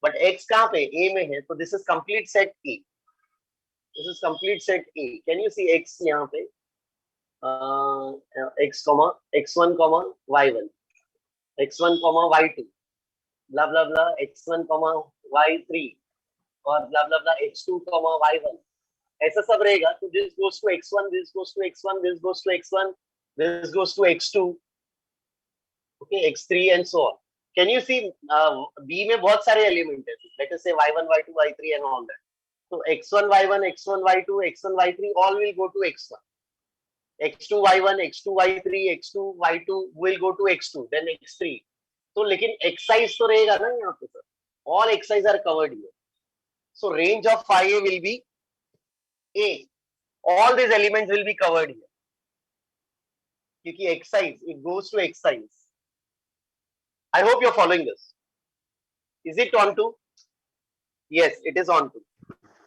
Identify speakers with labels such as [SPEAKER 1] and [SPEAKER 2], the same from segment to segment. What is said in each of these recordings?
[SPEAKER 1] But x कहाँ पे a में है, तो this is complete set A. This is complete set A. Can you see x यहाँ पे x comma x1 comma y1 x1 comma y2 blah blah blah x1 comma y3 और ब्ला blah ब्ला x2 comma y1, ऐसा सब रहेगा. तो this goes to x1, this goes to x1, this goes to x1, this goes to x2, okay, x3 and so on. Can you see b में बहुत सारे element है, late us से y1 y2 y3 and all that. तो x1 y1 x1 y2 x1 y3 all will go to x1, x2 y1 x2 y3 x2 y2 will go to x2, then x3. तो लेकिन excise तो रहेगा ना यहाँ पे sir. All excise are covered here. So range of phi a will be a. All these elements will be covered here. क्योंकि excise, it goes to excise. I hope you're following this. Is it on to? Yes, it is on to.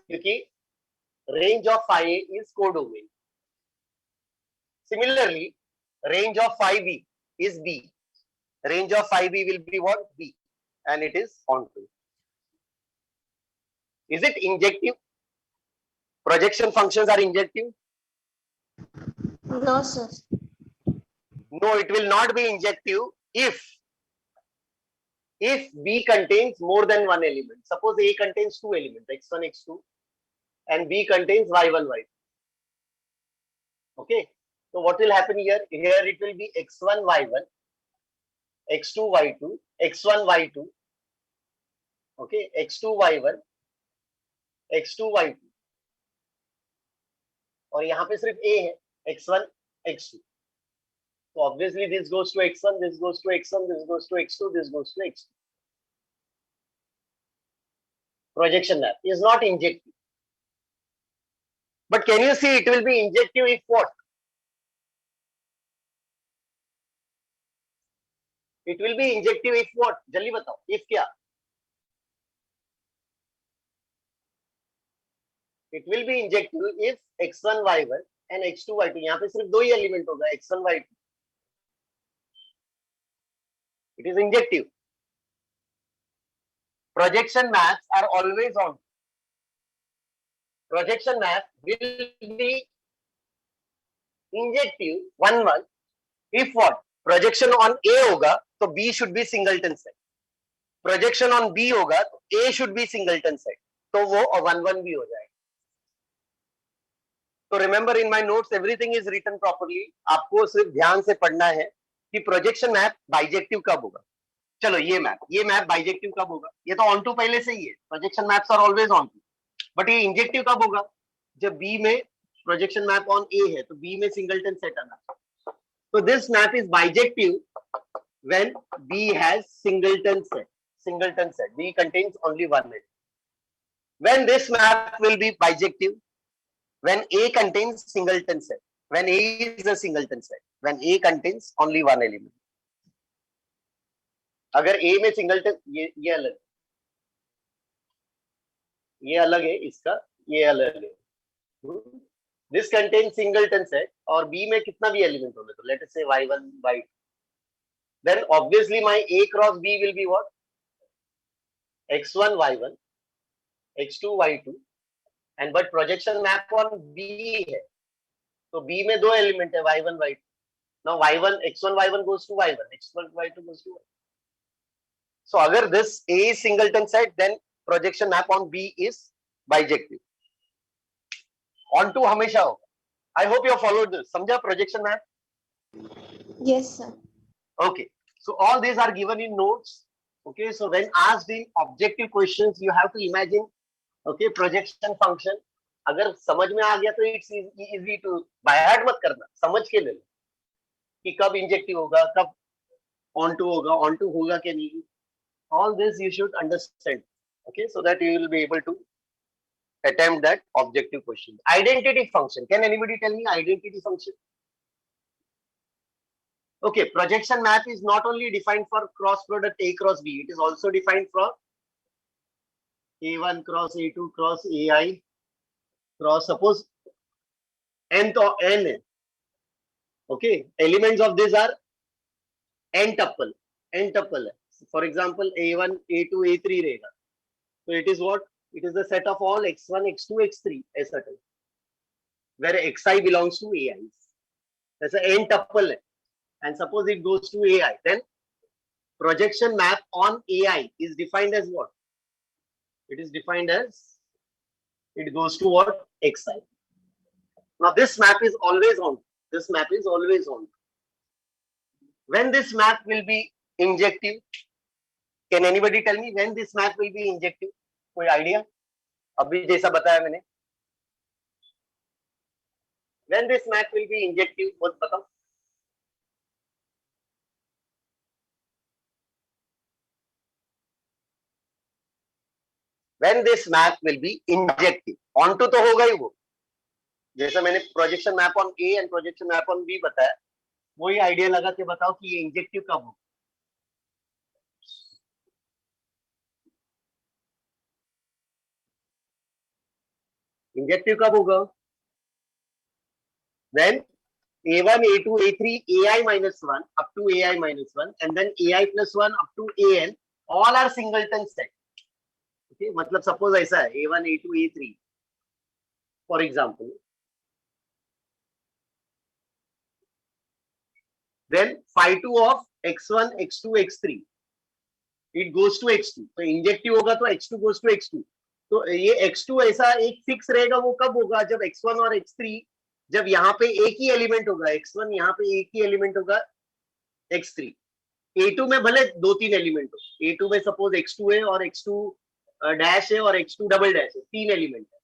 [SPEAKER 1] क्योंकि range of phi a is codomain. Similarly, range of phi b is b. Range of phi b will be what? B. And it is on to. Is it injective? Projection functions are injective?
[SPEAKER 2] No, sir.
[SPEAKER 1] No, it will not be injective if B contains more than one element. Suppose A contains two elements, x1, x2, and B contains y1, y2. Okay. So what will happen here? Here it will be x1, y1, x2, y2, x1, y2, okay, x2, y1, x2, y2. और यहाँ पे सिर्फ A है, x1, x2. So obviously this goes to x1, this goes to x1, this goes to x2, this goes to x2. Projection map is not injective. But can you see it will be injective if what? It will be injective if what? जल्दी बताओ. If क्या? It will be injective if x1, y1 and x2, y2. यहाँ पे सिर्फ दो ही element होगा, x1, y2. It is injective. Projection maps are always on. Projection map will be injective one if what? Projection on A होगा तो B should be singleton set. Projection on B होगा तो A should be singleton set. तो वो 1-1 भी हो जाएगा. तो remember in my notes everything is written properly. आपको सिर्फ ध्यान से पढ़ना है कि प्रोजेक्शन मैप बाइजेक्टिव कब होगा. चलो ये मैप बाइजेक्टिव कब होगा. ये तो ऑन टू पहले से ही है. Projection maps are always onto टू. बट ये इंजेक्टिव कब होगा? जब बी में प्रोजेक्शन मैप ऑन ए है तो बी में सिंगलटन सेट आना. तो this map is bijective when B has singleton set. B contains only one element. When this map will be bijective when A contains singleton set, when A is a singleton set, when A contains only one element. अगर A में singleton, ये अलग है इसका, ये अलग है. This contains singleton set और B में कितना भी element होगा तो let us say y1, y2. Then obviously my A cross B will be what? x1, y1, x2, y2. And but projection map on B है तो बी में दो एलिमेंट है y1 y2. Now y1 x1 y1 goes to y1, x1 y2 goes to y2. So अगर this A is singleton set then projection map on B is bijective. On to हमेशा होगा. I hope you have followed this. समझा projection map?
[SPEAKER 2] Yes, sir.
[SPEAKER 1] Okay. So all these are given in notes. Okay. So when asked in objective questions you have to imagine okay projection function. अगर समझ में आ गया तो it's easy to, by heart मत करना, समझ के ले लो कि कब इंजेक्टिव होगा, कब ऑन टू होगा, ऑन टू होगा कि नहीं. All this you should understand. Okay, so that you will be able to attempt that objective question. Identity function. Can anybody tell me identity function? Okay, projection map is not only defined for cross product A cross B, it is also defined for A1 cross A2 cross AI cross, suppose n to n है. Okay, elements of this are n tuple है. For example A1 A2 A3 रहेगा. So it is what? It is the set of all x1, x2, x3 as a type, where xi belongs to ai's. That's an n tuple, and suppose it goes to ai, then projection map on ai is defined as what? It is defined as, it goes to what? Xi. Now this map is always on. This map is always on. When this map will be injective? Can anybody tell me when this map will be injective? कोई idea? अभी जैसा बताया मैंने. When this map will be injective? बहुत बताओ. When this map will be injective? Onto तो होगा ही वो. जैसा मैंने projection map on A and projection map on B बताया, वही आइडिया लगा के बताओ कि ये इंजेक्टिव कब हो. इंजेक्टिव कब होगा? When a1, a2, a3, ai minus 1 up to ai minus 1 and then ai plus 1 up to an, all are singleton set. Okay, मतलब suppose ऐसा है a1, a2, a3 for example. Then phi 2 of x1, x2, x3 it goes to x2. तो injective होगा तो x2 goes to x2. तो ये x2 ऐसा एक फिक्स रहेगा, वो कब होगा? जब x1 और x3, जब यहाँ पे एक ही एलिमेंट होगा x1, यहाँ पे एक ही एलिमेंट होगा x3. a2 में भले दो तीन एलिमेंट हो, a2 में सपोज x2 है और x2 डैश है और x2 डबल डैश है, तीन एलिमेंट है,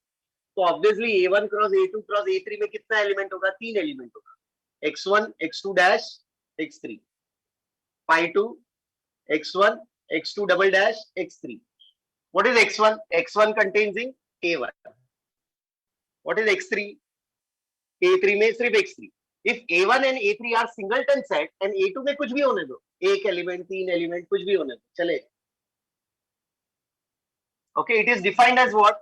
[SPEAKER 1] तो obviously a1 cross a2 cross a3 में कितना एलिमेंट होगा? तीन एलिमेंट होगा, x1 x2 dash x3, phi 2 x1 x2 double dash x3. What is x1? x1 contains in a1. What is x3? a3 में सिर्फ x3. If a1 and a3 are singleton set and a2 में कुछ भी होने दो, एक element, तीन element, कुछ भी होने दो, चले. Okay, it is defined as what?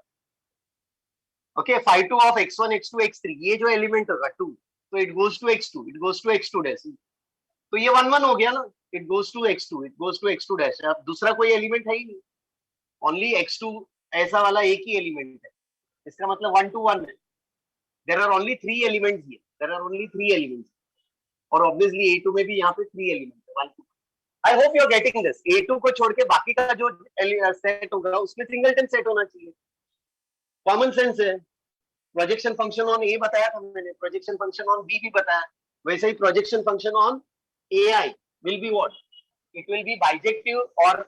[SPEAKER 1] Okay, phi 2 of x1 x2 x3, ये जो एलिमेंट होगा 2, तो it goes to x2, it goes to x2 dash. तो ये 1 1 हो गया ना, it goes to x2, it goes to x2 dash. अब दूसरा कोई एलिमेंट है ही नहीं, only x2 ऐसा वाला एक ही एलिमेंट है, इसका मतलब 1 to 1 है. There are only 3 elements here. There are only 3 elements. और obviously A2 में भी यहाँ पे 3 elements है. 1 2. I hope you are getting this. A2 को छोड़ के बाकी का जो सेट होगा उसमें सिंगलटन सेट होना चाहिए. कॉमन सेंस है. प्रोजेक्शन फंक्शन ऑन ए बताया था मैंने, प्रोजेक्शन फंक्शन ऑन बी भी बताया, वैसे ही projection function on AI will be what? It will be bijective or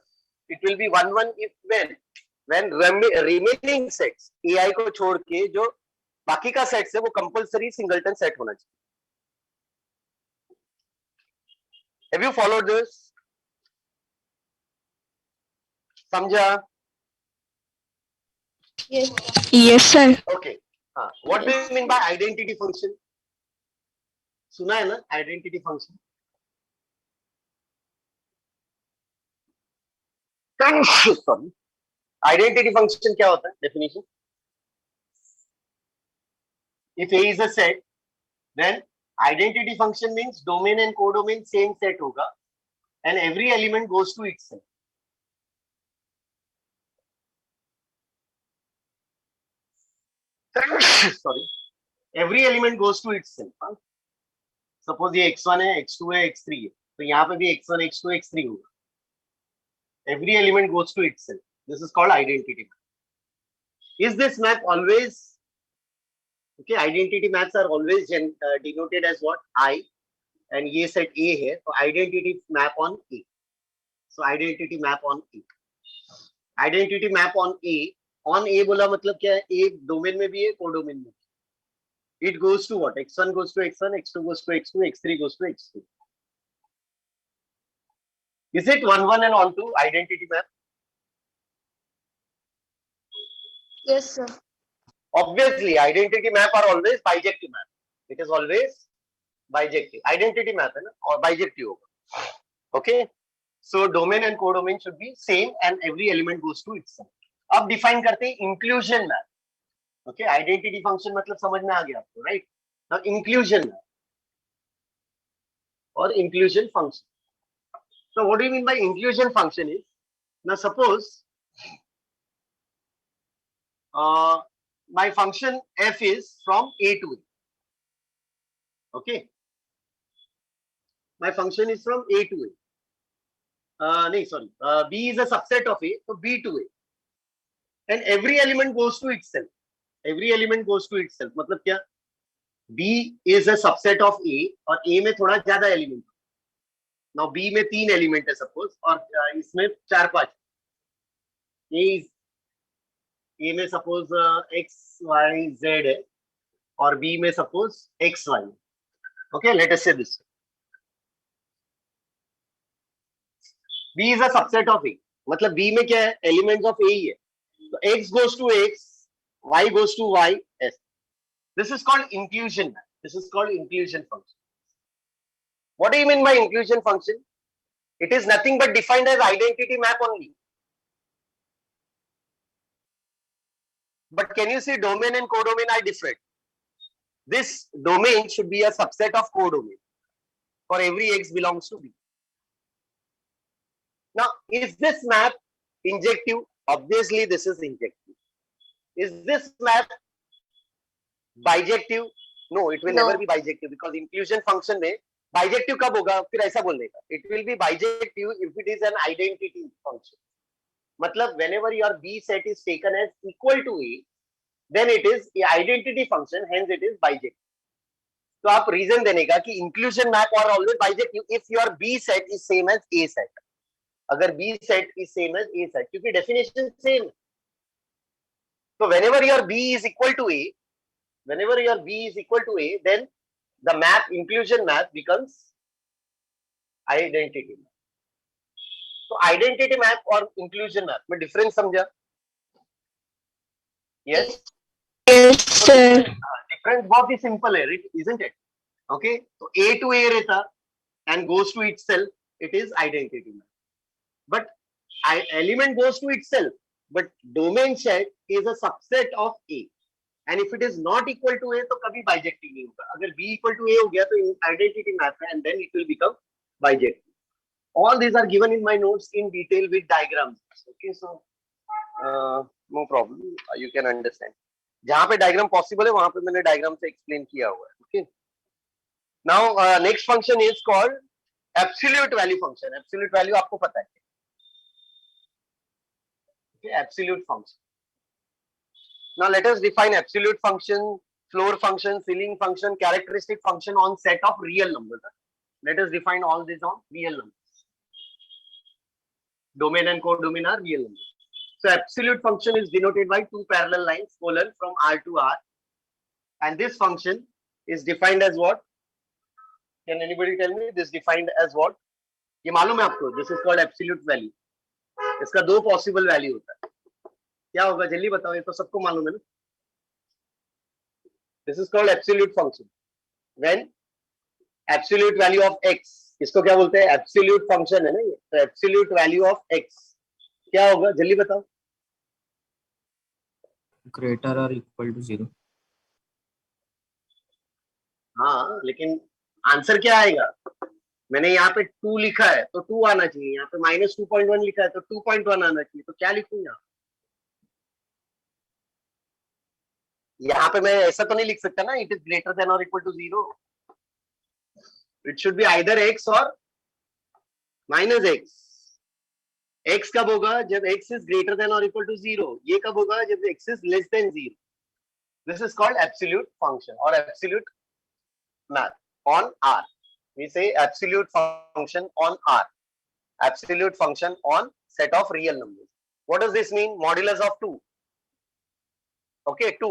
[SPEAKER 1] it will be 1 1 if when remaining sets AI को छोड़ के जो बाकी का सेट है वो कंपलसरी सिंगलटन सेट होना चाहिए. Have you followed this? समझा?
[SPEAKER 2] Yes.
[SPEAKER 3] Yes, sir.
[SPEAKER 1] Okay. हाँ. What do you mean by identity function? सुना है ना identity function? Sorry. Identity function क्या होता है? Definition. If A is a set, then identity function means domain and codomain same set होगा, and every element goes to itself. Sorry, every element goes to itself. Suppose ये x1 है, x2 है, x3 है, तो यहाँ पे भी x1, x2, x3 होगा. Every element goes to itself. This is called identity map. Is this map always? Okay, identity maps are always denoted as what? I, and ये set A है, तो identity map on A. So identity map on A. Identity map on A. On A बोला मतलब क्या है? A domain में भी है, कोडोमेन में. It goes to what? x1 goes to x1, x2 goes to x2, x3 goes to x3. Is it 1 1 and on 2 identity map?
[SPEAKER 2] Yes, sir.
[SPEAKER 1] Obviously, identity map are always bijective map. It is always bijective. Identity map है ना, और bijective होगा. Okay. So domain and codomain should be same and every element goes to itself. अब define करते हैं inclusion map. Okay, identity function मतलब समझ में आ गया आपको, right? Now inclusion map or inclusion function. So what do you mean by inclusion function is, now suppose my function f is from a to a. Okay, my function is from a to a. No, sorry, b is a subset of a, so b to a, and every element goes to itself. Every element goes to itself. मतलब क्या? b is a subset of a और a में थोड़ा ज्यादा element. Now b में 3 element है suppose, और इसमें 4-5. ए में सपोज एक्स वाई जेड है और बी में suppose x y. Okay, let us say this. B is a subset of A. मतलब बी में क्या है? एलिमेंट्स ऑफ ए ही है. तो x goes to x, y goes to y, S. This is called inclusion. This is called inclusion function. What do you mean by inclusion function? It is nothing but defined as identity map only. But can you see domain and codomain are different? This domain should be a subset of codomain for every x belongs to B. Now, is this map injective? Obviously, this is injective. Is this map bijective? No, it will
[SPEAKER 2] No.
[SPEAKER 1] never be bijective, because inclusion function में bijective कब होगा? फिर ऐसा बोलने का. It will be bijective if it is an identity function. मतलब whenever your B set is taken as equal to A, then it is a identity function, hence it is bijective. तो आप reason देने का कि inclusion map are always bijective if your B set is same as A set. अगर B set is same as A set, क्योंकि definition same. So whenever your B is equal to A, whenever your B is equal to A, then the map, inclusion map, becomes identity map. So identity map और inclusion map में difference समझा? Yes.
[SPEAKER 2] Yes, sir.
[SPEAKER 1] Difference बहुत ही simple है, isn't it? Okay. So A to A रहता and goes to itself, it is identity map. But element goes to itself, but domain set is a subset of A. And if it is not equal to A, तो कभी bijective नहीं होगा. अगर B equal to A हो गया तो identity map है, and then it will become bijective. All these are given in my notes in detail with diagrams. Okay, so no problem. You can understand. जहाँ पे diagram possible है वहाँ पे मैंने diagram से explain किया हुआ है. Okay. Now next function is called absolute value function. Absolute value आपको पता है. Okay, absolute function. Now let us define absolute function, floor function, ceiling function, characteristic function on set of real numbers. Let us define all this on real numbers. Domain and codomain are real numbers. So absolute function is denoted by two parallel lines colon from R to R, and this function is defined as what? Can anybody tell me this defined as what? ये मालूम है आपको? This is called absolute value. इसका दो possible value होता है. क्या होगा जल्दी बताओ, ये तो सबको मालूम है ना. This is called absolute function. When absolute value of x, इसको क्या बोलते हैं? Absolute function है ना ये. तो absolute value of x क्या होगा जल्दी बताओ.
[SPEAKER 3] Greater or equal to 0.
[SPEAKER 1] हाँ, लेकिन आंसर क्या आएगा? मैंने यहाँ पे 2 लिखा है तो 2 आना चाहिए. यहाँ पे -2.1 लिखा है तो 2.1 आना चाहिए. तो क्या लिखूं यहाँ? यहाँ पे मैं ऐसा तो नहीं लिख सकता ना, इट इज ग्रेटर देन और equal to 0. It should be either x और -x. x कब होगा? जब x इज ग्रेटर देन और इक्वल टू 0. ये कब होगा? जब x is less than 0. This is called absolute function और absolute map on R. We say absolute function on R. Absolute function on set of real numbers. What does this mean? Modulus of 2. Okay, 2.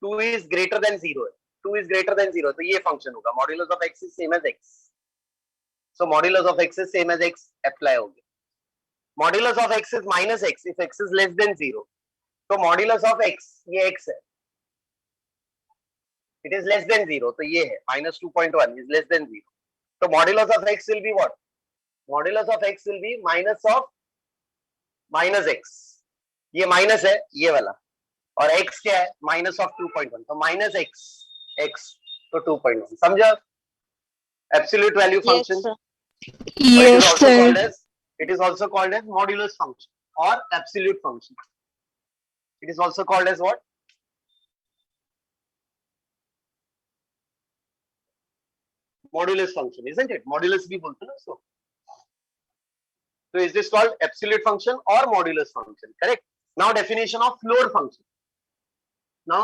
[SPEAKER 1] 2 is greater than 0. 2 is greater than 0. तो ये function होगा. Modulus of x is same as x. So modulus of x is same as x. Apply हो गया. Modulus of x is minus x if x is less than 0. तो modulus of x ये x है. It is less than 0. तो ये है -2.1 is less than 0. So modulus of x will be what? Modulus of x will be minus of minus x. ये minus है ये वाला, और x क्या है? Minus of 2.1. तो माइनस x तो 2.1. समझा? Absolute value function.
[SPEAKER 2] Yes, sir.
[SPEAKER 1] It is also called as modulus function or absolute function. It is also called as what? Modulus function, isn't it? Modulus भी बोलते हैं ना उसको. So is this called absolute function or modulus function? Correct. Now definition of floor function. Now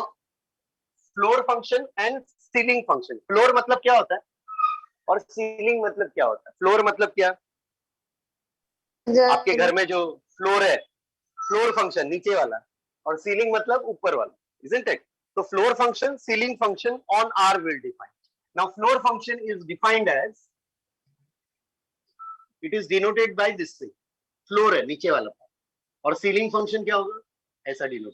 [SPEAKER 1] floor function and ceiling function. Floor मतलब क्या होता है और ceiling मतलब क्या होता है? Floor मतलब क्या? आपके घर में जो फ्लोर है, फ्लोर फंक्शन नीचे वाला, और सीलिंग मतलब ऊपर वाला, isn't it? So floor function, ceiling function on R will define. Now floor function is defined as, it is denoted by this thing. Floor है नीचे वाला, और सीलिंग फंक्शन क्या होगा? ऐसा डिनोट.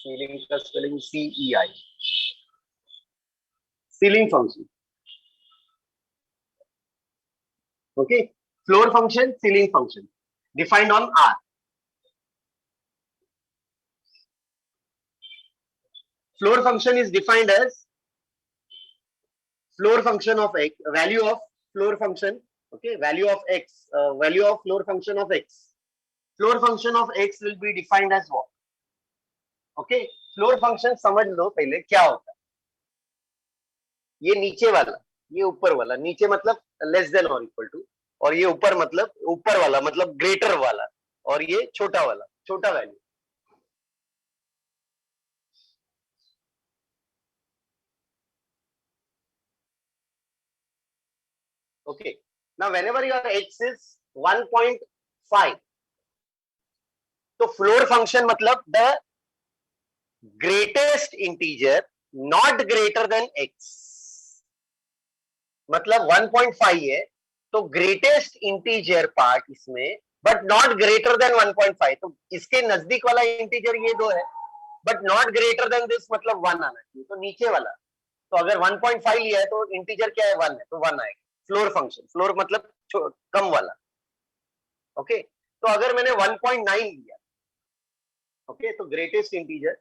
[SPEAKER 1] सीलिंग का spelling CEI. Ceiling function. Okay. Floor function, ceiling function, defined on R. Floor function is defined as floor function of x, value of floor function, okay, value of x, value of floor function of x. Floor function of x will be defined as what? Okay, floor function समझ लो पहले क्या होता है. ये नीचे वाला, ये ऊपर वाला. नीचे मतलब लेस देन और इक्वल टू, और ये ऊपर मतलब ऊपर वाला मतलब ग्रेटर वाला, और ये छोटा वाला, छोटा value. Okay. Now whenever your x is 1.5, तो floor function मतलब the greatest integer not greater than x. मतलब 1.5 है तो greatest integer part इसमें, but not greater than 1.5. तो इसके नजदीक वाला integer ये दो है, but not greater than this मतलब 1 आना चाहिए. तो नीचे वाला, तो अगर 1.5 लिया है तो integer क्या है? 1 है, तो 1 आएगा. फ्लोर फंक्शन, फ्लोर मतलब कम वाला. ओके, तो अगर मैंने 1.9 लिया, ओके, तो ग्रेटेस्ट इंटीजर,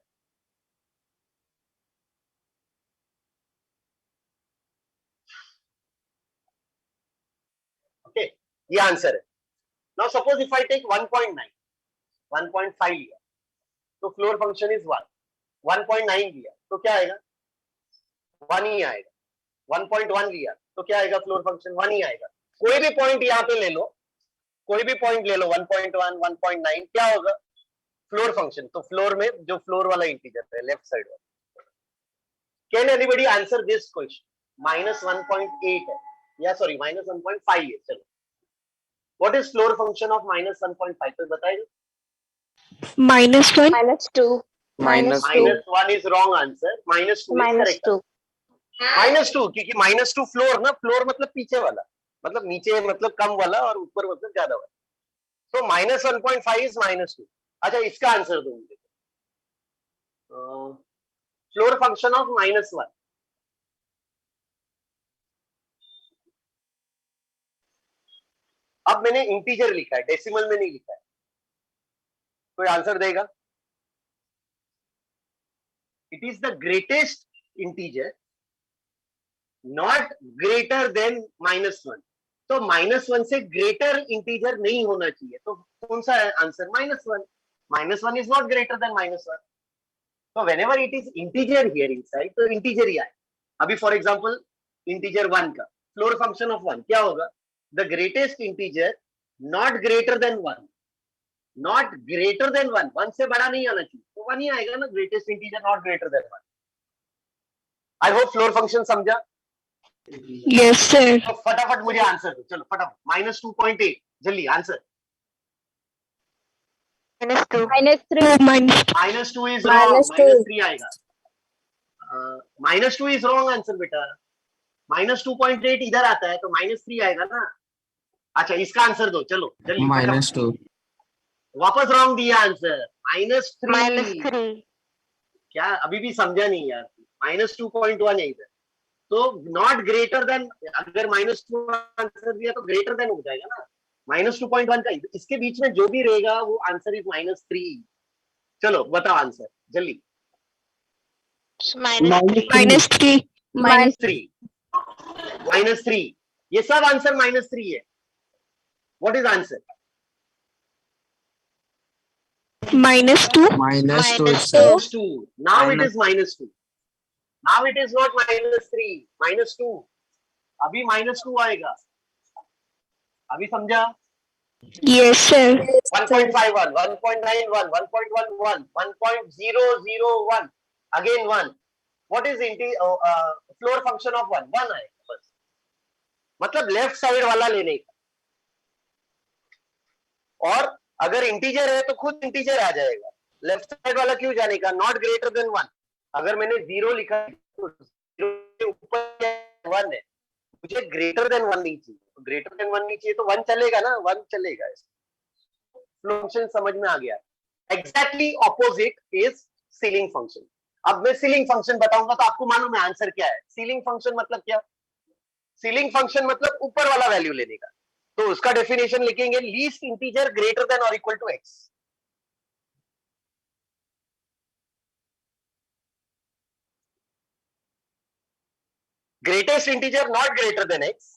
[SPEAKER 1] ओके, ये आंसर है. Now suppose if I take 1.9, 1.5 लिया तो फ्लोर फंक्शन इज 1. 1.9 लिया तो क्या आएगा? 1 ही आएगा. 1.1 लिया तो क्या आएगा? फ्लोर फंक्शन 1 ही आएगा. कोई भी पॉइंट यहाँ पे ले लो, कोई भी पॉइंट ले लो, 1.1, 1.9, क्या होगा? Floor function. तो फ्लोर में जो फ्लोर वाला इंटीजर है लेफ्ट साइड वाला. Can anybody answer this question? -1.8 है, या सॉरी -1.5 है. चलो, what is floor function of -1.5? तो बताइए.
[SPEAKER 2] -1.
[SPEAKER 4] -2.
[SPEAKER 1] -1 is wrong answer. -2 is correct.
[SPEAKER 4] -2.
[SPEAKER 1] -2 क्योंकि -2 फ्लोर ना, फ्लोर मतलब पीछे वाला, मतलब नीचे मतलब कम वाला और ऊपर मतलब ज्यादा वाला. तो -1.5 इज -2. अच्छा, इसका आंसर दो मुझे. Floor function of -1. अब मैंने इंटीजर लिखा है, डेसिमल में नहीं लिखा है. कोई आंसर देगा? It is the greatest integer not greater then -1. तो -1 से ग्रेटर इंटीजर नहीं होना चाहिए. तो कौन सा है answer? -1. -1 is not greater then -1. तो whenever it is integer here inside, तो इंटीजर ही आए. अभी फॉर एग्जांपल इंटीजर 1 का फ्लोर फंक्शन ऑफ 1 क्या होगा? The greatest integer not greater then 1. Not greater then 1, 1 से बड़ा नहीं आना चाहिए, तो 1 ही आएगा ना. Greatest integer not greater then 1. I hope floor function समझा.
[SPEAKER 2] Yes, sir.
[SPEAKER 1] तो फटाफट मुझे आंसर दो. चलो फटाफट. -2.8 जल्दी आंसर.
[SPEAKER 4] -2.
[SPEAKER 1] -2 is wrong.
[SPEAKER 4] -2.
[SPEAKER 1] -3 आएगा. -2 इज रॉन्ग आंसर बेटा. -2.8 इधर आता है तो -3 आएगा ना. अच्छा, इसका आंसर दो. चलो जल्दी.
[SPEAKER 3] -2.
[SPEAKER 1] वापस रॉन्ग दिया आंसर. -3.
[SPEAKER 4] -3.
[SPEAKER 1] क्या अभी भी समझा नहीं यार? -2.1 है इधर. तो नॉट ग्रेटर देन, अगर -2 आंसर दिया तो ग्रेटर देन हो जाएगा ना. -2.1 का इसके बीच में जो भी रहेगा वो आंसर इज -3. चलो बताओ आंसर जल्दी.
[SPEAKER 2] -3.
[SPEAKER 1] -3. ये सब आंसर -3 है. What is answer?
[SPEAKER 2] -2.
[SPEAKER 3] Minus 2
[SPEAKER 4] Minus
[SPEAKER 3] itself.
[SPEAKER 1] Minus 2. Now it
[SPEAKER 3] Minus-
[SPEAKER 1] is -2. Now it is not -3. -2. अभी -2 आएगा. अभी समझा?
[SPEAKER 2] Yes, sir.
[SPEAKER 1] 1.51, 1.91, 1.11, 1.001. Again 1. What is floor function of 1? 1 आएगा बस. मतलब लेफ्ट साइड वाला लेने का. और अगर इंटीजर है तो खुद इंटीजर आ जाएगा. लेफ्ट साइड वाला क्यों जाने का? Not greater then 1. अगर मैंने 0 लिखा है तो 0 के ऊपर 1 है, मुझे ग्रेटर देन 1 नहीं चाहिए. ग्रेटर देन 1 नहीं चाहिए तो 1 चलेगा ना. 1 चलेगा. फंक्शन समझ में आ गया. Exactly opposite is ceiling function. अब मैं सीलिंग फंक्शन बताऊंगा तो आपको मालूम है आंसर क्या है. सीलिंग फंक्शन मतलब क्या? सीलिंग फंक्शन मतलब ऊपर वाला वैल्यू लेने का. तो उसका डेफिनेशन लिखेंगे लीस्ट इंटीजर ग्रेटर देन और equal to x. Greatest integer not greater than x.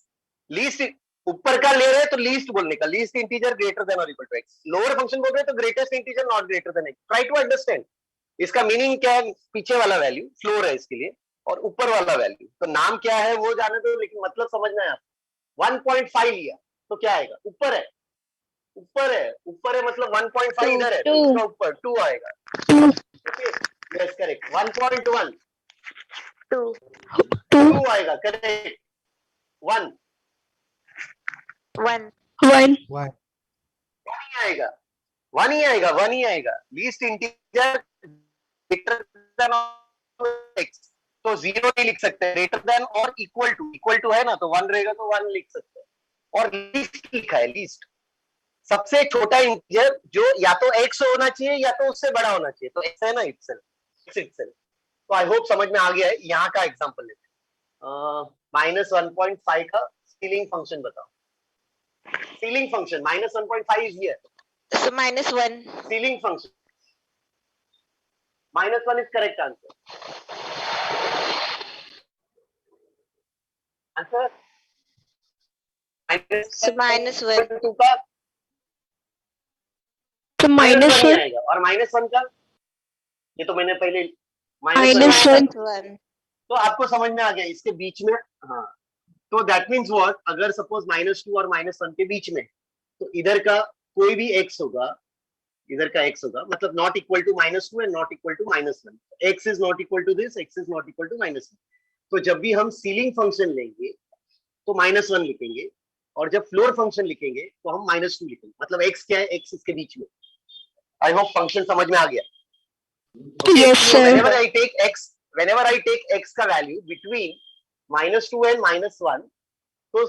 [SPEAKER 1] Least ऊपर का ले रहे हैं तो लीस्ट बोलने का. लीस्ट इंटीजर ग्रेटर देन और equal to x. Lower function बोल रहे हैं तो greatest integer not greater than x. Try to understand. इसका मीनिंग क्या है? पीछे वाला वैल्यू फ्लोर है इसके लिए और ऊपर वाला वैल्यू. तो नाम क्या है वो जाने दो, लेकिन मतलब समझना है आप. 1.5 लिया तो क्या आएगा? ऊपर है. ऊपर है. ऊपर है मतलब 1.5 इधर है तो इसका ऊपर 2 आएगा. Okay, yes correct. 1.1
[SPEAKER 4] 2.
[SPEAKER 1] 2 आएगा. करेक्ट. 1
[SPEAKER 4] 1.
[SPEAKER 2] 1.
[SPEAKER 1] 1 ही आएगा. 1 ही आएगा. 1 ही आएगा. Least integer greater than x. तो 0 नहीं लिख सकते. ग्रेटर देन और इक्वल टू है ना, तो 1 रहेगा तो 1 लिख सकते हैं. और लीस्ट लिखा है. लीस्ट सबसे छोटा इंटीजर जो या तो x होना चाहिए या तो उससे बड़ा होना चाहिए. तो x है ना इटसेल्फ. तो आई होप समझ में आ गया है. यहाँ का एग्जांपल लेते हैं. -1.5 का सीलिंग फंक्शन बताओ. Ceiling function -1.5 is here.
[SPEAKER 4] So -1.
[SPEAKER 1] Ceiling function -1 is correct answer. Answer
[SPEAKER 4] So -1.
[SPEAKER 1] -2 का
[SPEAKER 2] So
[SPEAKER 1] -1 ही
[SPEAKER 2] -1.
[SPEAKER 1] आएगा. और -1 का ये तो मैंने पहले
[SPEAKER 2] -1.
[SPEAKER 4] -1.
[SPEAKER 1] तो आपको समझ में आ गया इसके बीच में. हाँ, तो दैट मीन्स व्हाट? अगर सपोज -2 और -1 के बीच में, तो इधर का कोई भी x होगा, इधर का x होगा, मतलब not equal to -2 and not equal to -1. x is not equal to this, x is not equal to -1. तो जब भी हम सीलिंग फंक्शन लेंगे तो -1 लिखेंगे, और जब फ्लोर फंक्शन लिखेंगे तो हम -2 लिखेंगे. मतलब x क्या है? x इसके बीच में. आई होप फंक्शन समझ में आ गया.
[SPEAKER 2] Yes, sir.
[SPEAKER 1] whenever I take x का वैल्यू बिटवीन -2 एंड -1, तो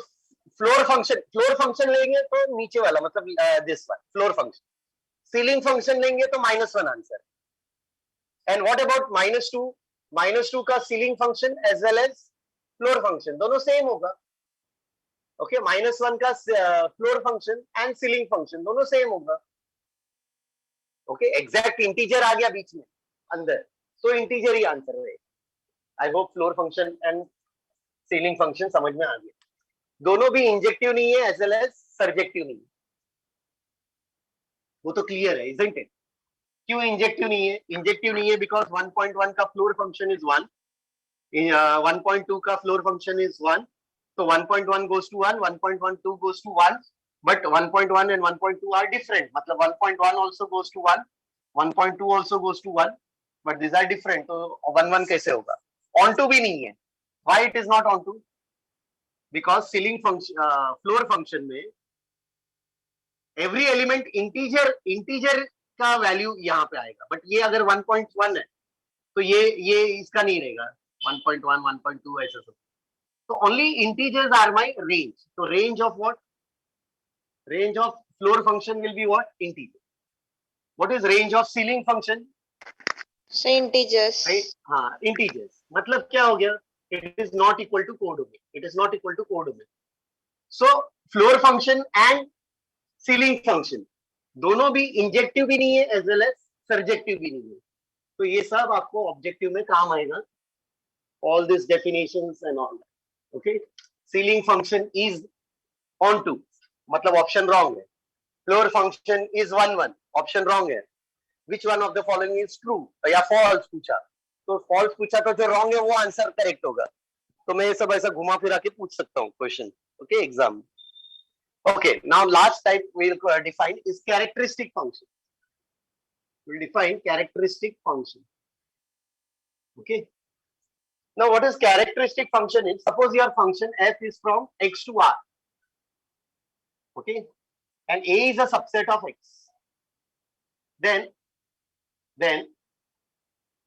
[SPEAKER 1] फ्लोर फंक्शन लेंगे तो नीचे वाला, मतलब this one floor function. Ceiling function लेंगे तो -1 आंसर. एंड व्हाट अबाउट -2 का ceiling function as well as floor function दोनों सेम होगा. ओके, -1 का floor function and ceiling function दोनों सेम होगा. ओके, एग्जैक्ट इंटीजर आ गया बीच में अंदर, तो इंटीजर ही आंसर है. I hope floor function and ceiling function समझ में आ गया. दोनों भी इंजेक्टिव नहीं है एज वेल एज सर्जेक्टिव नहीं है. वो तो क्लियर है, इजंट इट? क्यों इंजेक्टिव नहीं है? इंजेक्टिव नहीं है बिकॉज 1.1 का फ्लोर फंक्शन इज 1, 1.2 का फ्लोर फंक्शन इज 1. तो 1.1 goes to 1, 1.12 goes to 1, but 1.1 and 1.2 are different. मतलब 1.1 also goes to 1, 1.2 also goes to 1, but these are different. तो 1 कैसे होगा? onto भी नहीं है. Why it is not onto? Because ceiling function, floor function में every element integer का value यहाँ पे आएगा. बट ये अगर 1.1 है तो ये इसका नहीं रहेगा. 1.1, 1.2 ऐसा सब. So only integers are my range. So range of what? Range of floor function will be what? Integer. What is range of ceiling function?
[SPEAKER 4] So integers.
[SPEAKER 1] Right? हाँ, integers. मतलब क्या हो गया? It is not equal to codomain. It is not equal to codomain. So floor function and ceiling function दोनों भी injective भी नहीं है as well as सर्जेक्टिव भी नहीं है. तो ये सब आपको ऑब्जेक्टिव में काम आएगा. All these definitions and all that. Okay, ceiling function is onto, मतलब ऑप्शन रॉन्ग है. Floor function is 1, 1, option wrong है. which one of the following is true या false पूछा, तो false पूछा तो जो wrong है वो आंसर करेक्ट होगा. तो मैं ये सब ऐसा घुमा फिरा के पूछ सकता हूँ question. Okay exam. Okay, now last type we'll define is characteristic function. We'll define characteristic function. Okay. Now what is characteristic function is, suppose your function f is from x to r. Okay. And a is a subset of x. Then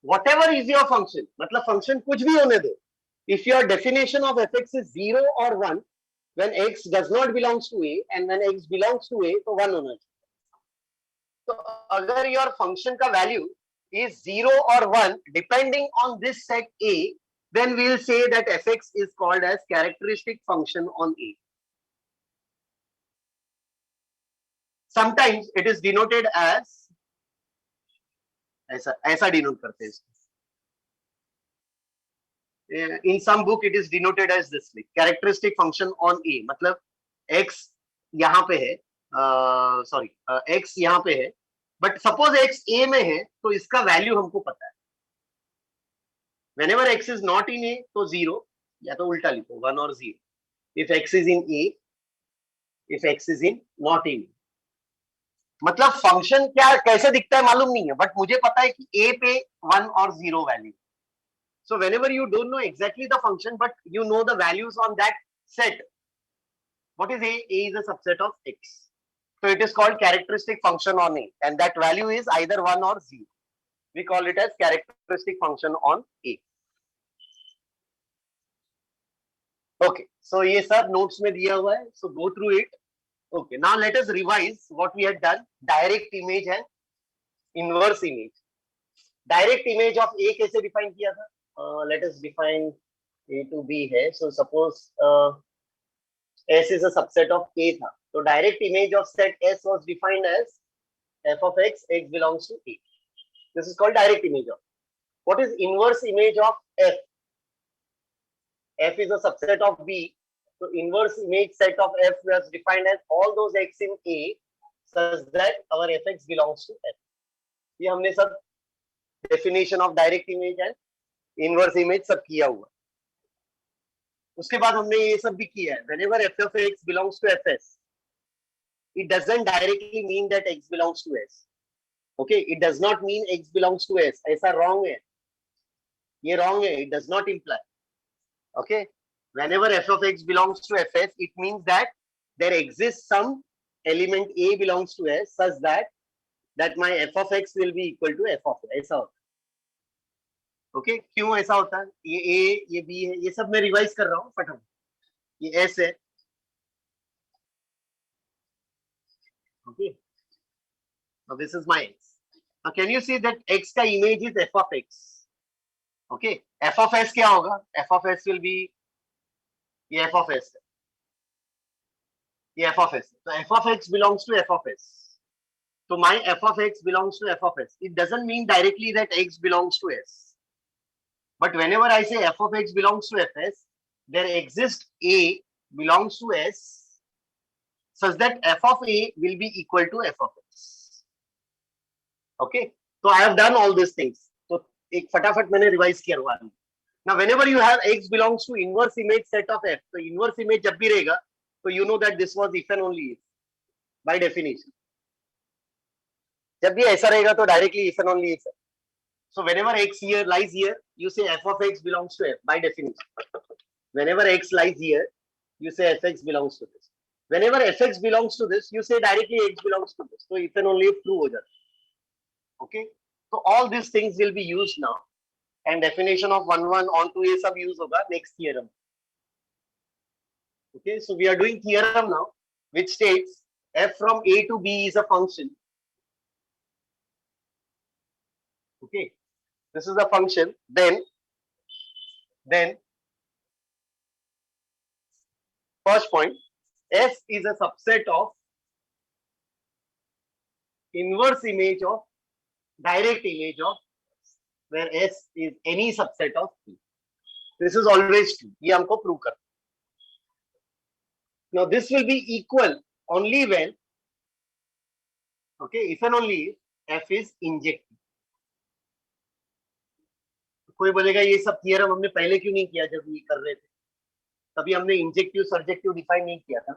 [SPEAKER 1] whatever is your function, मतलब function कुछ भी होने दो. If your definition of fx is 0 or 1, when x does not belongs to a and when x belongs to a, तो 1 होना चाहिए. तो अगर your function का value is 0 or 1 depending on this set a, then we will say that fx is called as characteristic function on a. Sometimes it is denoted as ऐसा denote करते हैं इसको. In some book it is denoted as this way, characteristic function on a. मतलब x यहाँ पे है, x यहाँ पे है, but suppose x a में है तो इसका वैल्यू हमको पता है. Whenever x is not in a तो 0, या तो उल्टा लिखो 1 और 0. If x is in a, if x is in not in a. मतलब फंक्शन क्या कैसे दिखता है मालूम नहीं है, बट मुझे पता है कि a पे 1 और 0 value. So whenever you don't know exactly the function, but you know the values on that set, what is a? A is a subset of x. So it is called characteristic function on a, and that value is either 1 or 0. We call it as characteristic function on a. Okay, so ये सब notes में दिया हुआ है, so go through it. Okay, now let us revise what we had done. Direct image and inverse image. Direct image of a कैसे define किया था? Let us define a to b है. So suppose s is a subset of a था. So direct image of set s was defined as f of x, x belongs to a. This is called direct image of. What is inverse image of f? F is a subset of b. So inverse image set of f was defined as all those x in a such that our fx belongs to f. ये हमने सब definition of direct image and inverse image सब किया हुआ. उसके बाद हमने ये सब भी किया है. Whenever f of x belongs to fs, it doesn't directly mean that x belongs to s. Okay, it does not mean x belongs to s. ऐसा wrong है. ये wrong है. It does not imply. Okay, whenever f of x belongs to fs, it means that there exists some element a belongs to s such that my f of x will be equal to f of s. ऐसा होता है. Okay क्यों ऐसा होता है? ये a, ये b है, ये सब मैं रिवाइज कर रहा हूँ फटाफट. ये s है. Okay, now this is my x. Now can you see that x का image is f of x? Okay, f of s क्या होगा? f of s will be ये f of s है, ये f of s. So f of x belongs to f of s. So my f of x belongs to f of s. It doesn't mean directly that x belongs to s. But whenever I say f of x belongs to fs, there exists a belongs to s such that f of a will be equal to f of x. Okay, so I have done all these things. So एक फटाफट मैंने revise किया हुआ है. Now whenever you have x belongs to inverse image set of f, तो inverse image जब भी रहेगा तो you know that this was if and only if by definition. जब भी ऐसा रहेगा तो directly if and only if. So whenever x here lies here, you say f of x belongs to f by definition. Whenever x lies here, you say fx belongs to this. Whenever fx belongs to this, you say directly x belongs to this. So if and only if true हो जाता है. Okay, so all these things will be used now, and definition of 1 onto ये सब use होगा next theorem. Okay, so we are doing theorem now, which states f from a to b is a function. Okay, this is a function. Then first point, s is a subset of inverse image of direct image of, where s is any subset of p. This is always true. ये हमको prove करना. Now this will be equal only when, okay, if and only if F is injective. कोई बोलेगा ये सब theorem हमने पहले क्यों नहीं किया जब ये कर रहे थे, तभी हमने इंजेक्टिव सर्जेक्टिव डिफाइन नहीं किया था.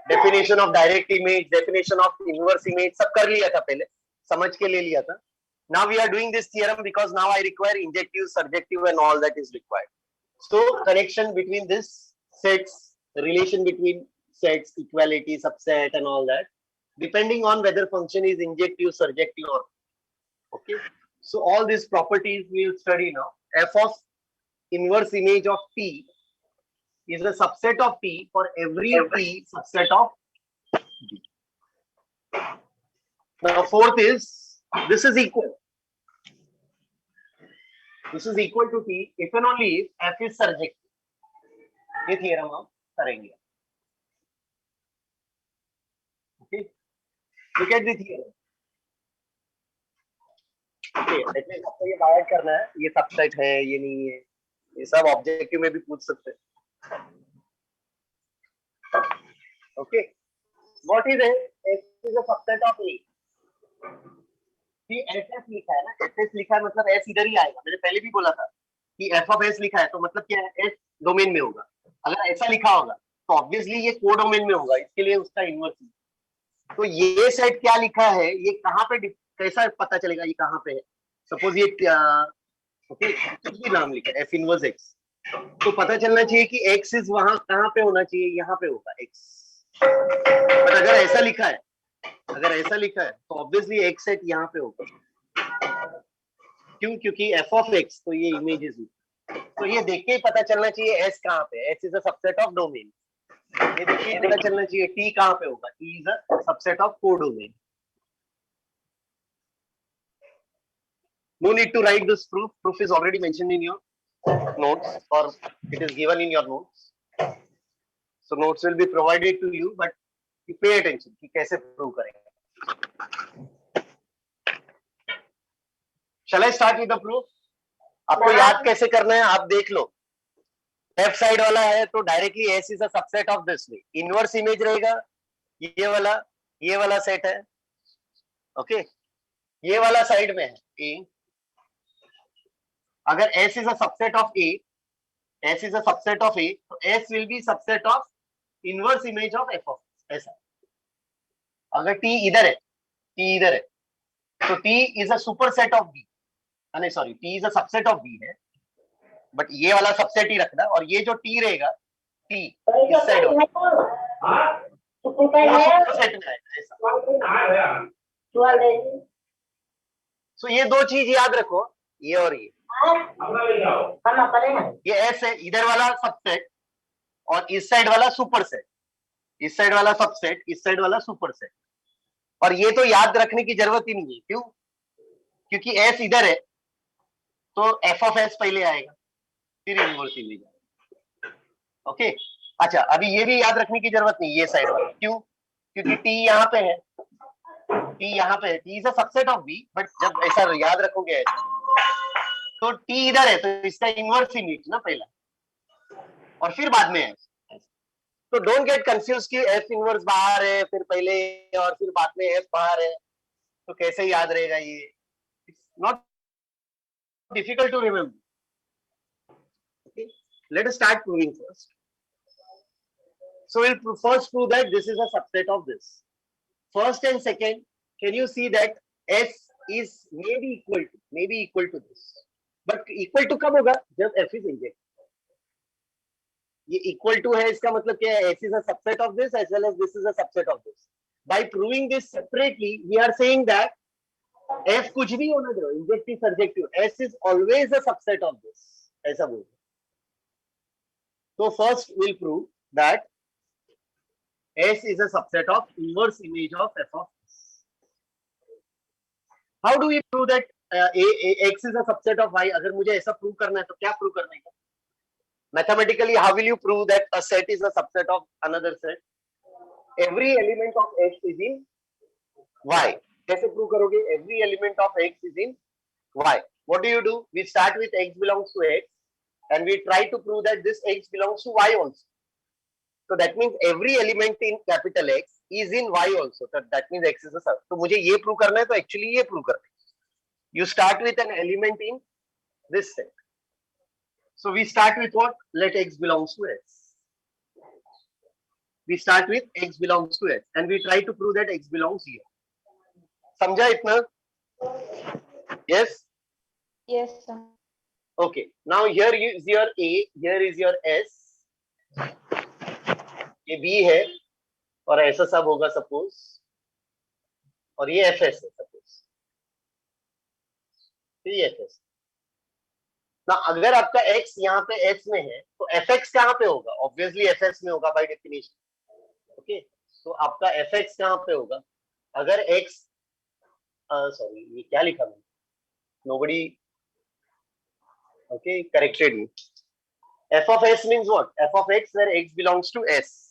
[SPEAKER 1] Definition of direct image, definition of inverse image सब कर लिया था पहले, समझ के ले लिया था. Now we are doing this theorem because now I require injective, surjective and all that is required. So connection between this sets, relation between sets, equality, subset and all that, depending on whether function is injective, surjective or okay. So all these properties we will study now. F of inverse image of T is a subset of T for every T subset of T. Now fourth is this is equal. This is equal to T if and only if F is surjective. ये theorem हम करेंगे. Okay. Look at the theorem. Okay. इसमें आपको ये बात करना है. ये सबसेट है, ये नहीं है. ये सब ऑब्जेक्टिव में भी पूछ सकते हैं. Okay. What is it? F is a subset of A. S लिखा है ना, एस लिखा है मतलब एस इधर ही आएगा. मैंने पहले भी बोला था कि एफ ऑफ एस लिखा है तो मतलब क्या है, एस डोमेन में होगा. अगर ऐसा लिखा होगा तो ऑब्वियसली ये को डोमेन में होगा, इसके लिए उसका इनवर्स. तो ये सेट क्या लिखा है, ये कहाँ पे, कैसा पता चलेगा ये कहाँ पे है. सपोज ये ओके कुछ भी नाम लिखा है एफ इनवर्स एक्स, तो पता चलना चाहिए कि एक्स इज वहां कहाँ पे होना चाहिए, यहाँ पे होगा एक्स. बट अगर ऐसा लिखा है, अगर ऐसा लिखा है तो ऑब्वियसली एक्स सेट यहाँ पे होगा. क्यों? क्योंकि एफ ऑफ एक्स तो ये इमेज इज, तो ये देख के ही पता चलना चाहिए एस कहाँ पे. S is a subset of domain. ये देख के पता चलना चाहिए टी कहाँ पे होगा. T is a subset of codomain. No need to write this proof. Proof is already mentioned in your notes or it is given in your notes. So notes will be provided to you, but you pay attention कि कैसे prove करेंगे. Shall I start with the proof? आपको याद कैसे करना है आप देख लो. लेफ्ट साइड वाला है तो directly S is a subset of this way. Inverse image रहेगा ये वाला सेट है. ओके ये वाला साइड में है A. अगर S is a subset of A, S is a subset of A, तो S will be subset of inverse image of F of S. ऐसा. अगर T इधर है, तो T is a superset of B. नहीं sorry, T is a subset of B है, but ये वाला सबसेट ही रखना. और ये जो T रहेगा, T इस साइड superset में आएगा. सो ये दो चीज याद रखो, ये और ये एस है, इधर वाला सबसेट और इस साइड वाला सुपरसेट. इस साइड वाला सबसेट, इस साइड वाला सुपरसेट. और ये तो याद रखने की जरूरत ही नहीं है. क्यों? क्योंकि एस इधर है तो एफ ऑफ एस पहले आएगा, फिर इनवर्स इमेज. ओके अच्छा, अभी ये भी याद रखने की जरूरत नहीं ये साइड वाला. क्यों? क्योंकि टी यहाँ पे है, टी यहाँ पे है. T is a subset of B, but जब ऐसा याद रखोगे तो टी इधर है तो इसका इनवर्स इमेज ना पहला, और फिर बाद में एस. तो डोंट गेट कंफ्यूज कि एफ इनवर्स बाहर है फिर पहले और फिर बाद में एफ बाहर है, तो कैसे याद रहेगा ये. It's not difficult to remember. Okay, let us start proving first. So we'll first prove that this is a subset of this. First and second, can you see that S is maybe equal to this, but equal to कब होगा? जब F is injected. ये equal to है इसका मतलब क्या है? S is a subset of this as well as this is a subset of this. By proving this separately, we are saying that F कुछ भी होना दो, injective surjective, S is always a subset of this. ऐसा बोल. So first we'll prove that S is a subset of inverse image of F of S. How do we prove that X is a subset of Y? अगर मुझे ऐसा prove करना है तो क्या prove करना है? Mathematically, how will you prove that a set is a subset of another set? Every element of X is in Y. कैसे प्रूव करोगे? Every element of X is in Y. What do? We start with X belongs to X and we try to prove that this X belongs to Y also. So that means every element in capital X is in y also, that means x is a sub. तो मुझे ये prove करना है, तो actually ये prove करना है. You start with an element in this set. So we start with what? Let x belongs to s. We start with x belongs to s and we try to prove that x belongs here. समझा इतना? Yes?
[SPEAKER 4] Yes, sir.
[SPEAKER 1] Okay. Now here is your a, here is your s. ये b है और ऐसा सब होगा suppose, और ये fs है सपोज, ये fs. ना अगर आपका x यहाँ पे s में है तो fx कहाँ पे होगा? ऑब्वियसली fs में होगा बाय डेफिनेशन. ओके, तो आपका fx कहाँ पे होगा? अगर x, सॉरी ये क्या लिखा मैंने? Nobody okay corrected me. F of s means what? F of x where x belongs to s.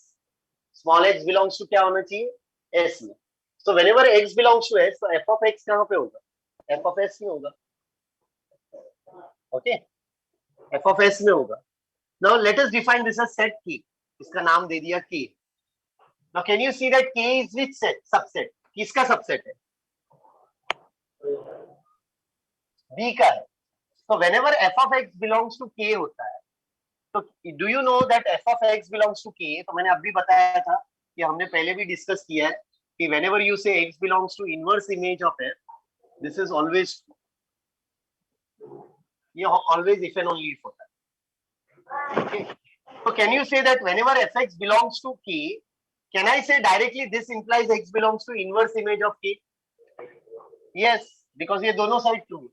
[SPEAKER 1] Small x belongs to क्या होना चाहिए? s में. So whenever x belongs to s, तो f of x कहाँ पे होगा? f of s में होगा. Okay, f of s में होगा. Now let us define this as set k. इसका नाम दे दिया k. Now can you see that k is which set? Subset. किसका subset है? b का है. So whenever f of x belongs to k होता है, तो do you know that f of x belongs to k? तो मैंने अभी बताया था कि हमने पहले भी डिस्कस किया है कि whenever you say x belongs to inverse image of f, this is always true. ये always if and only if होता है. Okay. So can you say that whenever fx belongs to k, can I say directly this implies x belongs to inverse image of k? Yes, because ये दोनों side true.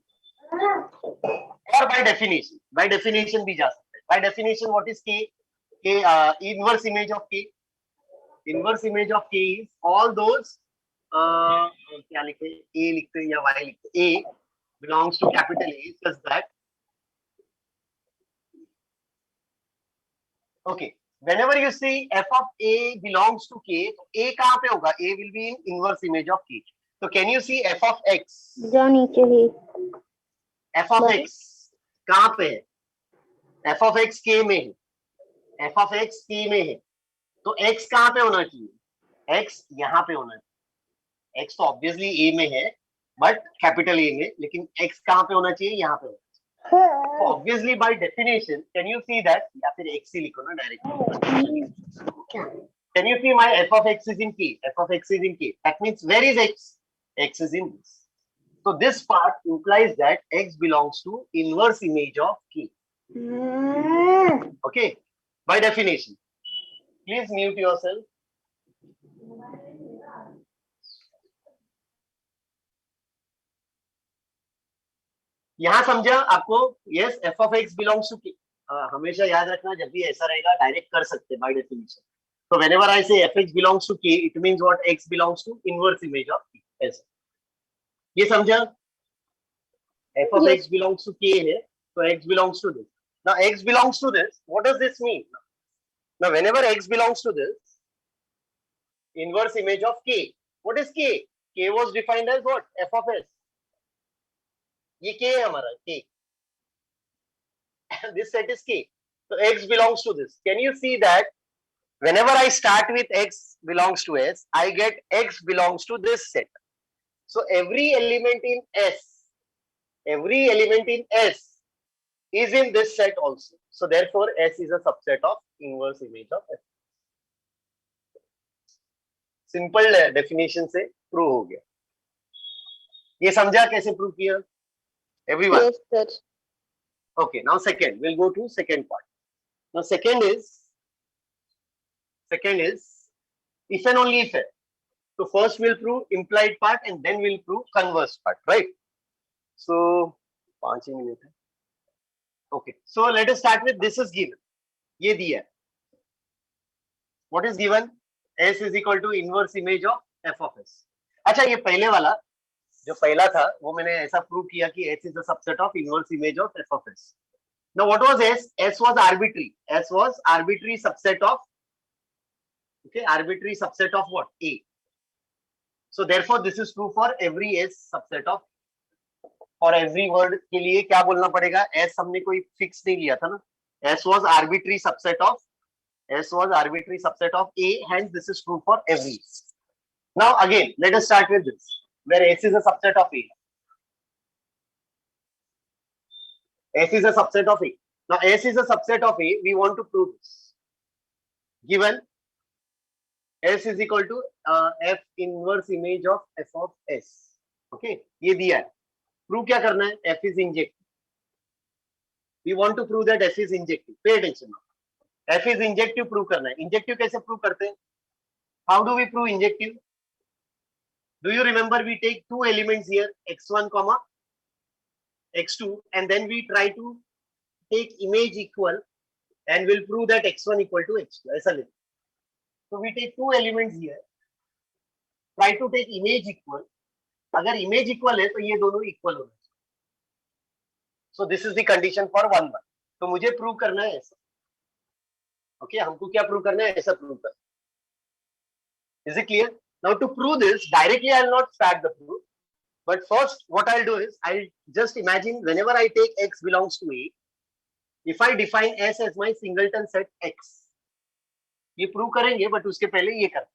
[SPEAKER 1] Or by definition भी जा सकते हैं. By definition, what is k? K inverse image of k. Inverse image of k is all those क्या लिखे? A लिखते या y लिखते? A belongs to capital A such that, okay, whenever you see f of a belongs to k, तो a कहाँ पे होगा? A will be in inverse image of k. So can you see f of x?
[SPEAKER 2] जो नीचे ही
[SPEAKER 1] f of x कहाँ पे है? f of x k में है. f of x k में है, तो x कहाँ पे होना चाहिए? x यहाँ पे होना चाहिए. x तो ऑब्वियसली a में है, बट कैपिटल A में, लेकिन x कहाँ पे होना चाहिए? यहाँ पे होना चाहिए. So obviously by definition, can you see that? या फिर x ही लिखो ना directly. Can you see my f of x is in k? F of x is in k. That means where is x? X is in this. So this part implies that x belongs to inverse image of k. Okay, by definition. Please mute yourself. यहाँ समझा आपको? Yes, f of x belongs to k. हमेशा याद रखना, जब भी ऐसा रहेगा डायरेक्ट कर सकते by definition. So whenever I say fx belongs to k, it means what? X belongs to inverse image of k. ऐसा. ये समझा? f of x belongs to k है, so x belongs to this. Now x belongs to this. What does this mean? Now whenever x belongs to this, inverse image of k. What is k? K was defined as what? F of s. ये k है हमारा k. This set is k. So x belongs to this. Can you see that whenever I start with x belongs to s, I get x belongs to this set. So every element in s is in this set also. So therefore s is a subset of inverse image of f. Simple definition से prove हो गया. ये समझा कैसे prove किया? Everyone?
[SPEAKER 4] Yes, sir.
[SPEAKER 1] Okay, now second, we'll go to second part. Now second is if and only if. So first we'll prove implied part and then we'll prove converse part, right? So 5 minutes. Okay, so let us start with this is given. ये दिया है. What is given? S is equal to inverse image of f of s. अच्छा, ये पहले वाला जो पहला था वो मैंने ऐसा प्रूव किया कि s is a subset of inverse image of f of s. Now what was s? S was arbitrary. S was arbitrary subset of, okay, arbitrary subset of what? A. So therefore this is true for every s subset of. For every word के लिए क्या बोलना पड़ेगा? S हमने कोई fix नहीं लिया था ना. S was arbitrary subset of A, hence this is true for every. Now again, let us start with this, where S is a subset of A. S is a subset of A. Now S is a subset of A. We want to prove this. Given S is equal to F inverse image of F of S. Okay, ये दिया है. Prove क्या करना है? F is injective. We want to prove that F is injective. Pay attention now. F is injective prove करना है. Injective कैसे prove करते हैं? How do we prove injective? Do you remember we take two elements here, x1 comma x2, and then we try to take image equal and we'll prove that x1 equal to x2. ऐसा लिखो. So we take two elements here, try to take image equal. अगर image equal है तो ये दोनों equal होना चाहिए. So this is the condition for 1 1. तो मुझे prove करना है ऐसा. Okay, हमको क्या prove करना है? ऐसा prove करना. Is it clear? Now to prove this, directly I will not start the proof. But first, what I'll do is, I'll just imagine whenever I take x belongs to A, if I define S as my singleton set X, ये prove करेंगे, but उसके पहले ये कर.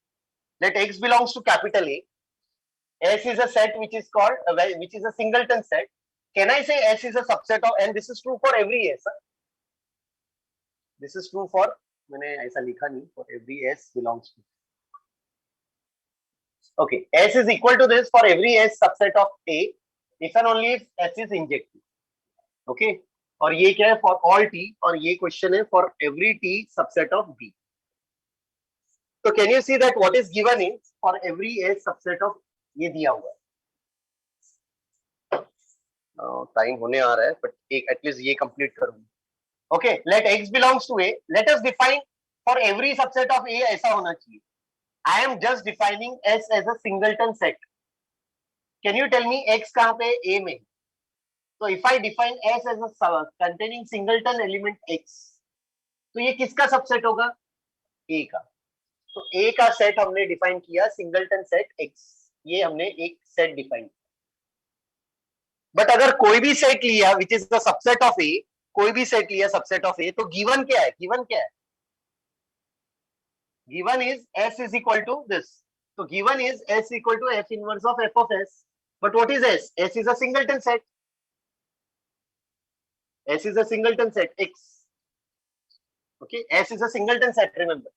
[SPEAKER 1] Let x belongs to capital A. S is a set which is called, which is a singleton set. Can I say S is a subset of, and this is true for every S. This is true for, मैंने ऐसा लिखा नहीं, for every S belongs to. Okay, S is equal to this for every S subset of A, if and only if S is injective. Okay, और ये क्या है for all T, और ये question है for every T subset of B. So can you see that what is given is for every S subset of, ये दिया हुआ है. Time होने आ रहा है, but एक at least ये complete करूँगा. Okay, let X belongs to A. Let us define for every subset of A ऐसा होना चाहिए. I am just defining S as a singleton set. Can you tell me X कहाँ पे A में? So if I define S as a containing singleton element X, तो ये किसका subset होगा? A का. तो A का set हमने define किया singleton set X. ये हमने एक set define किया. But अगर कोई भी set लिया which is the subset of A, कोई भी set लिया subset of A, तो given क्या है? Given क्या है? Given is S is equal to this. So given is S equal to F inverse of F of S. But what is S? S is a singleton set. S is a singleton set X. Okay, S is a singleton set, remember.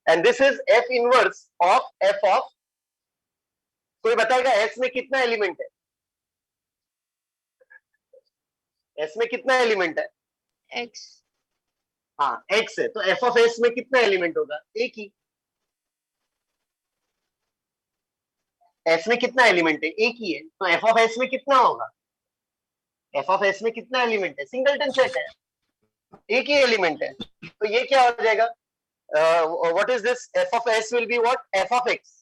[SPEAKER 1] And this is F inverse of F of. कोई बताएगा S में कितना element है? S में कितना element है?
[SPEAKER 4] X.
[SPEAKER 1] हाँ X है, तो F of S में कितना एलिमेंट होगा? एक ही. S में कितना एलिमेंट है? एक ही है, तो F of S में कितना होगा? F of S में कितना एलिमेंट है? सिंगलटन सेट है, एक ही एलिमेंट है, तो ये क्या हो जाएगा? What is this? F of S will be what? F of X.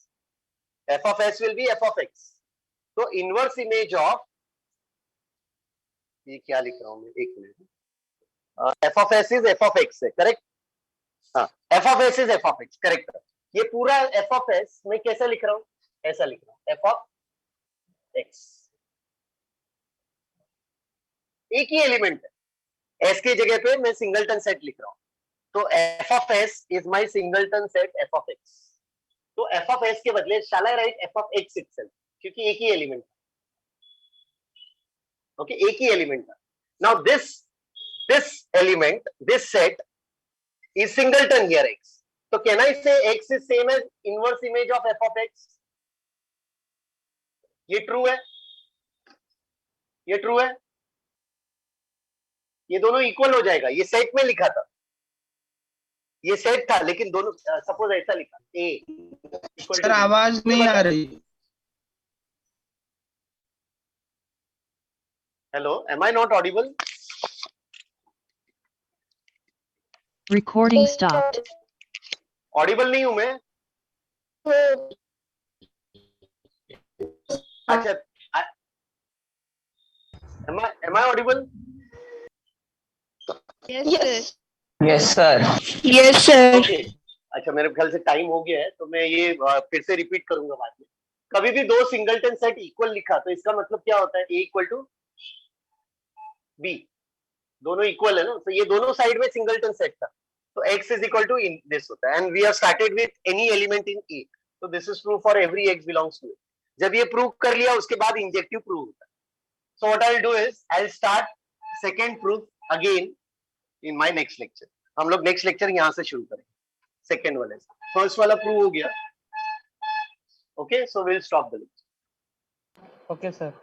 [SPEAKER 1] F of S will be F of X. तो इनवर्स इमेज ऑफ, ये क्या लिख रहा हूं मैं, एक minute. F of S is F of X है, correct? हाँ, F of S is F of X, correct. ये पूरा F of S मैं कैसे लिख रहा हूँ? ऐसा लिख रहा हूँ, F of X. एक ही एलिमेंट है, S की जगह पे मैं सिंगलटन सेट लिख रहा हूँ, तो F of S is my singleton set F of X. तो F of S के बदले shall I write F of X itself, क्योंकि एक ही एलिमेंट है. ओके, एक ही एलिमेंट है. Now this element, this set is singleton here X. So can I say X is same as inverse image of F of X? ये true है, ये true है, ये दोनों इक्वल हो जाएगा. ये सेट में लिखा था, ये सेट था, लेकिन दोनों सपोज ऐसा लिखा A.
[SPEAKER 5] सर आवाज नहीं आ रही.
[SPEAKER 1] Hello, am I not audible?
[SPEAKER 6] Recording stopped.
[SPEAKER 1] Audible नहीं हूं मैं? अच्छा, am I audible?
[SPEAKER 4] Yes.
[SPEAKER 3] Yes, sir.
[SPEAKER 2] Yes, sir.
[SPEAKER 1] Okay. अच्छा, मेरे ख्याल से टाइम हो गया है, तो मैं ये फिर से रिपीट करूंगा बाद में. कभी भी दो सिंगलटन सेट इक्वल लिखा तो इसका मतलब क्या होता है? A इक्वल टू B, दोनों इक्वल है ना, तो ये दोनों साइड में सिंगलटन सेट था. तो x is equal to in this होता है, and we have started with any element in A, so this is true for every x belongs to A. जब ये प्रूव कर लिया उसके बाद इंजेक्टिव प्रूव होता है. So what I'll do is I'll start second proof again in my next lecture. हम लोग next lecture यहाँ से शुरू करेंगे, second वाले से. First वाला प्रूव हो गया. Okay, so we'll stop the lecture.
[SPEAKER 5] Okay, sir.